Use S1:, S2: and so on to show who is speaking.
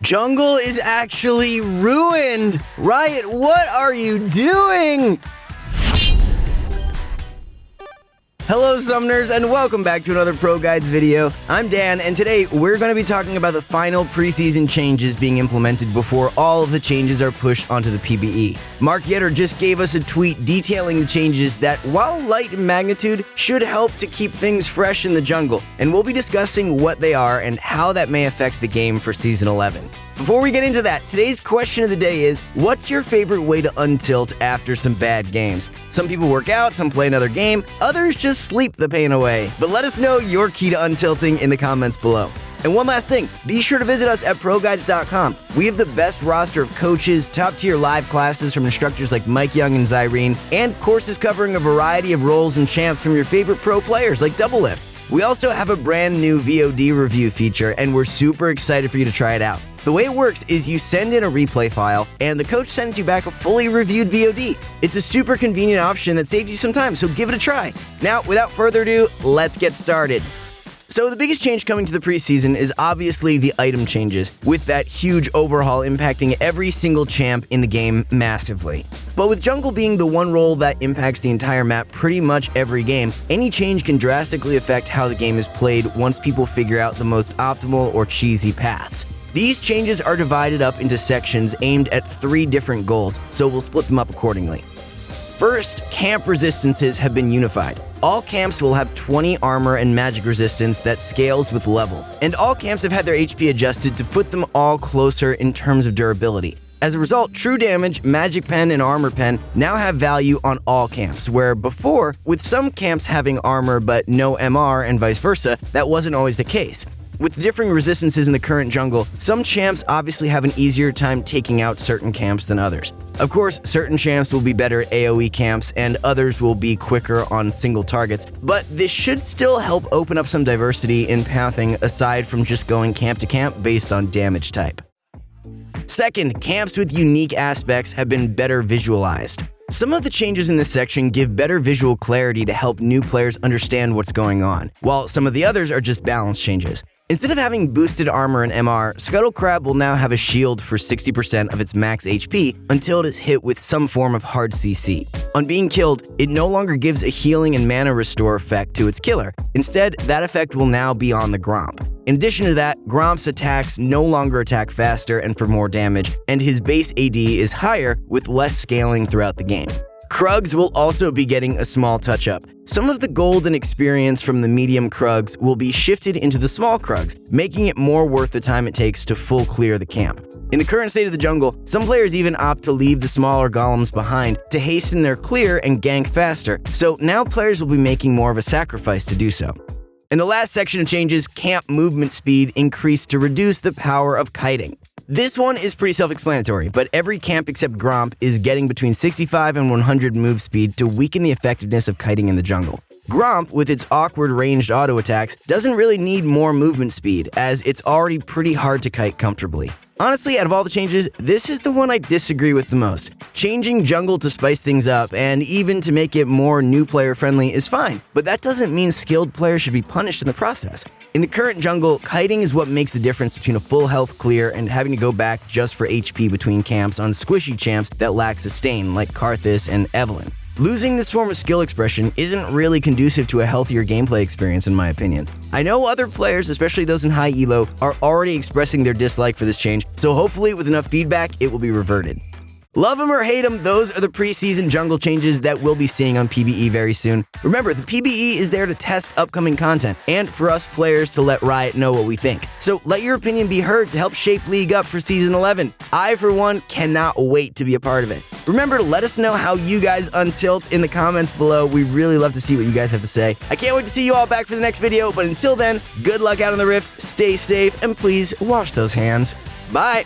S1: Jungle is actually ruined! Riot, what are you doing? Hello Summoners, and welcome back to another ProGuides video. I'm Dan, and today we're going to be talking about the final preseason changes being implemented before all of the changes are pushed onto the PBE. Mark Yetter just gave us a tweet detailing the changes that, while light in magnitude, should help to keep things fresh in the jungle, and we'll be discussing what they are and how that may affect the game for Season 11. Before we get into that, today's question of the day is, what's your favorite way to untilt after some bad games? Some people work out, some play another game, others just sleep the pain away. But let us know your key to untilting in the comments below. And one last thing, be sure to visit us at ProGuides.com. We have the best roster of coaches, top-tier live classes from instructors like Mike Young and Zyrene, and courses covering a variety of roles and champs from your favorite pro players like Doublelift. We also have a brand new VOD review feature, and we're super excited for you to try it out. The way it works is you send in a replay file, and the coach sends you back a fully reviewed VOD. It's a super convenient option that saves you some time, so give it a try. Now, without further ado, let's get started. So the biggest change coming to the preseason is obviously the item changes, with that huge overhaul impacting every single champ in the game massively. But with jungle being the one role that impacts the entire map pretty much every game, any change can drastically affect how the game is played once people figure out the most optimal or cheesy paths. These changes are divided up into sections aimed at 3 different goals, so we'll split them up accordingly. First, camp resistances have been unified. All camps will have 20 armor and magic resistance that scales with level, and all camps have had their HP adjusted to put them all closer in terms of durability. As a result, true damage, magic pen, and armor pen now have value on all camps, where before, with some camps having armor but no MR and vice versa, that wasn't always the case. With the differing resistances in the current jungle, some champs obviously have an easier time taking out certain camps than others. Of course, certain champs will be better at AoE camps and others will be quicker on single targets, but this should still help open up some diversity in pathing aside from just going camp to camp based on damage type. Second, camps with unique aspects have been better visualized. Some of the changes in this section give better visual clarity to help new players understand what's going on, while some of the others are just balance changes. Instead of having boosted armor and MR, Scuttle Crab will now have a shield for 60% of its max HP until it is hit with some form of hard CC. On being killed, it no longer gives a healing and mana restore effect to its killer. Instead, that effect will now be on the Gromp. In addition to that, Gromp's attacks no longer attack faster and for more damage, and his base AD is higher with less scaling throughout the game. Krugs will also be getting a small touch-up. Some of the gold and experience from the medium Krugs will be shifted into the small Krugs, making it more worth the time it takes to full clear the camp. In the current state of the jungle, some players even opt to leave the smaller golems behind to hasten their clear and gank faster, so now players will be making more of a sacrifice to do so. In the last section of changes, camp movement speed increased to reduce the power of kiting. This one is pretty self-explanatory, but every camp except Gromp is getting between 65 and 100 move speed to weaken the effectiveness of kiting in the jungle. Gromp, with its awkward ranged auto attacks, doesn't really need more movement speed, as it's already pretty hard to kite comfortably. Honestly, out of all the changes, this is the one I disagree with the most. Changing jungle to spice things up, and even to make it more new player friendly is fine, but that doesn't mean skilled players should be punished in the process. In the current jungle, kiting is what makes the difference between a full health clear and having to go back just for HP between camps on squishy champs that lack sustain like Karthus and Evelynn. Losing this form of skill expression isn't really conducive to a healthier gameplay experience in my opinion. I know other players, especially those in high elo, are already expressing their dislike for this change, so hopefully with enough feedback, it will be reverted. Love them or hate them, those are the preseason jungle changes that we'll be seeing on PBE very soon. Remember, the PBE is there to test upcoming content, and for us players to let Riot know what we think. So let your opinion be heard to help shape League up for Season 11. I, for one, cannot wait to be a part of it. Remember to let us know how you guys untilt in the comments below. We really love to see what you guys have to say. I can't wait to see you all back for the next video, but until then, good luck out on the Rift, stay safe, and please wash those hands. Bye!